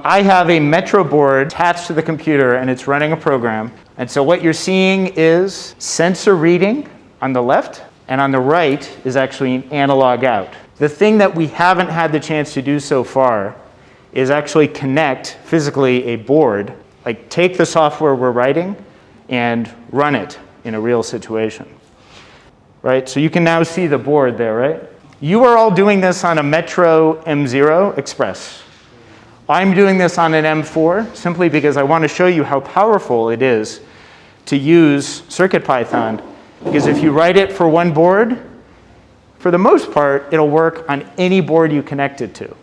I have a Metro board attached to the computer and it's running a program. And so what you're seeing is sensor reading on the left, and on the right is actually an analog out. The thing that we haven't had the chance to do so far is actually connect physically a board, like take the software we're writing and run it in a real situation. Right? So you can now see the board there, right? You are all doing this on a Metro M0 Express. I'm doing this on an M4 simply because I want to show you how powerful it is to use CircuitPython, because if you write it for one board, for the most part, it'll work on any board you connect it to.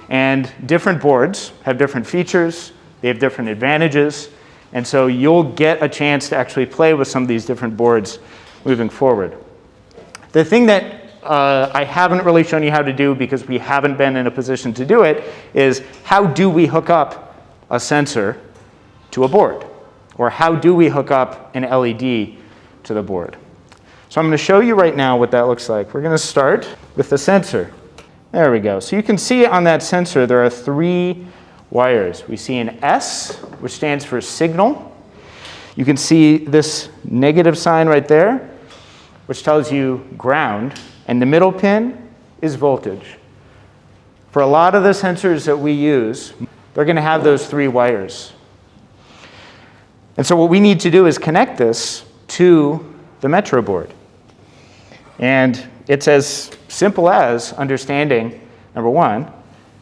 And different boards have different features, they have different advantages, and so you'll get a chance to actually play with some of these different boards moving forward. The thing that I haven't really shown you how to do, because we haven't been in a position to do it, is how do we hook up a sensor to a board? Or how do we hook up an LED to the board? So I'm going to show you right now what that looks like. We're going to start with the sensor. There we go. So you can see on that sensor there are 3 wires. We see an S, which stands for signal. You can see this negative sign right there, which tells you ground. And the middle pin is voltage. For a lot of the sensors that we use, they're going to have those 3 wires. And so what we need to do is connect this to the Metro board. And it's as simple as understanding, number 1,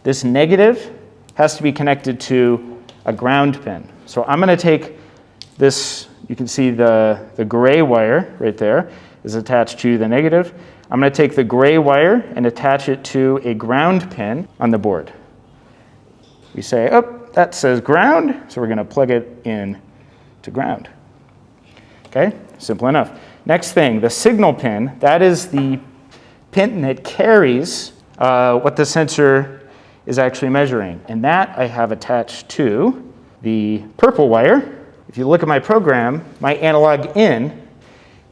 this negative has to be connected to a ground pin. So I'm going to take this, you can see the gray wire right there is attached to the negative. I'm going to take the gray wire and attach it to a ground pin on the board. We say, oh, that says ground, so we're going to plug it in to ground. Okay, simple enough. Next thing, the signal pin, that is the pin that carries what the sensor is actually measuring. And that I have attached to the purple wire. If you look at my program, my analog in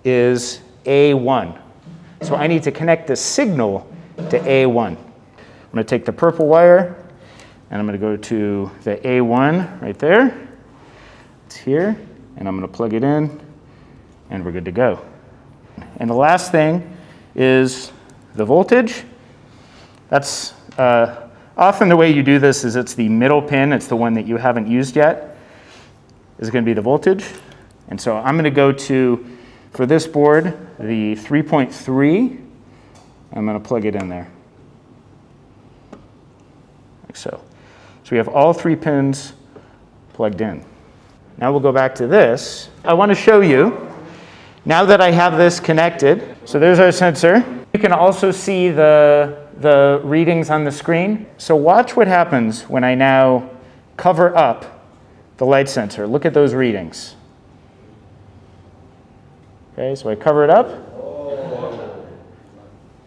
is A1. So I need to connect the signal to A1. I'm going to take the purple wire, and I'm going to go to the A1 right there. It's here, and I'm going to plug it in, and we're good to go. And the last thing is the voltage. That's often the way you do this is it's the middle pin. It's the one that you haven't used yet. Is going to be the voltage. And so I'm going to go to, for this board, the 3.3. I'm going to plug it in there, like so. So we have all 3 pins plugged in. Now we'll go back to this. I want to show you, now that I have this connected, so there's our sensor. You can also see the readings on the screen. So watch what happens when I now cover up the light sensor. Look at those readings. Okay, so I cover it up.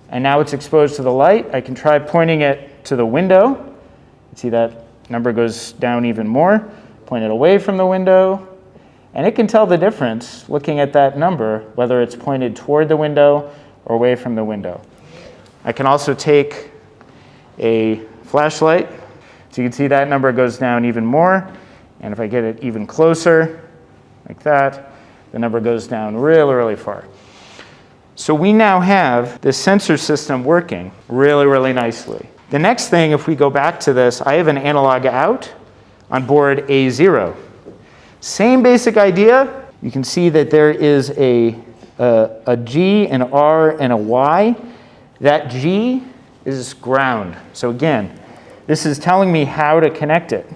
And now it's exposed to the light. I can try pointing it to the window. See that number goes down even more. Point it away from the window. And it can tell the difference looking at that number, whether it's pointed toward the window or away from the window. I can also take a flashlight. So you can see that number goes down even more. And if I get it even closer, like that, the number goes down really, really far. So we now have this sensor system working really, really nicely. The next thing, if we go back to this, I have an analog out on board A0. Same basic idea. You can see that there is a G, an R, and a Y. That G is ground. So again, this is telling me how to connect it.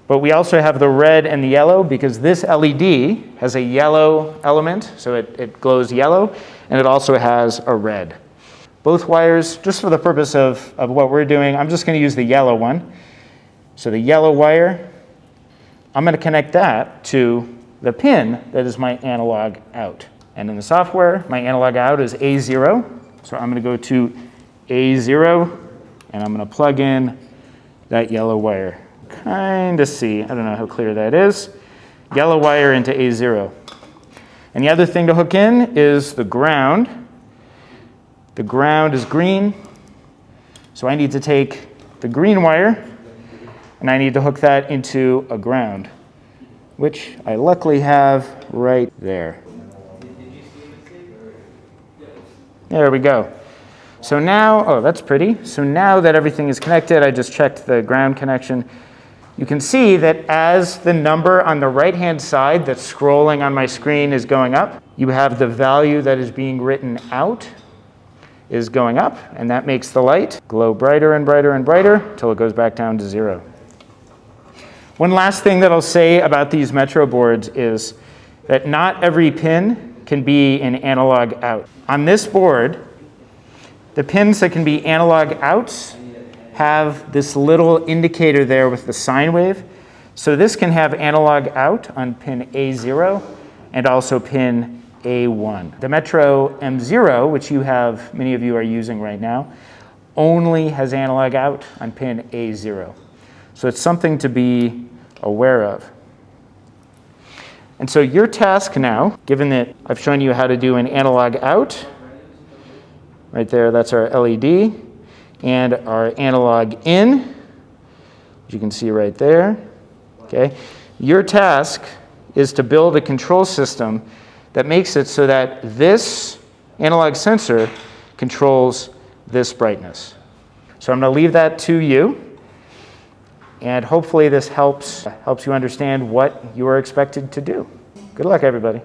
But we also have the red and the yellow because this LED has a yellow element, so it glows yellow, and it also has a red. Both wires, just for the purpose of what we're doing, I'm just going to use the yellow one. So the yellow wire, I'm going to connect that to the pin that is my analog out. And in the software, my analog out is A0. So I'm going to go to A0, and I'm going to plug in that yellow wire. Kind of see, I don't know how clear that is. Yellow wire into A0. And the other thing to hook in is the ground. The ground is green. So I need to take the green wire and I need to hook that into a ground, which I luckily have right there. There we go. So now, oh, that's pretty. So now that everything is connected, I just checked the ground connection. You can see that as the number on the right-hand side that's scrolling on my screen is going up, you have the value that is being written out is going up, and that makes the light glow brighter and brighter and brighter until it goes back down to 0. One last thing that I'll say about these Metro boards is that not every pin can be an analog out. On this board, the pins that can be analog outs have this little indicator there with the sine wave. So this can have analog out on pin A0 and also pin A1. The Metro M0, which many of you are using right now, only has analog out on pin A0. So it's something to be aware of. And so your task now, given that I've shown you how to do an analog out, right there, that's our LED, and our analog in, which you can see right there. Okay. Your task is to build a control system that makes it so that this analog sensor controls this brightness. So I'm going to leave that to you, and hopefully this helps you understand what you are expected to do. Good luck, everybody.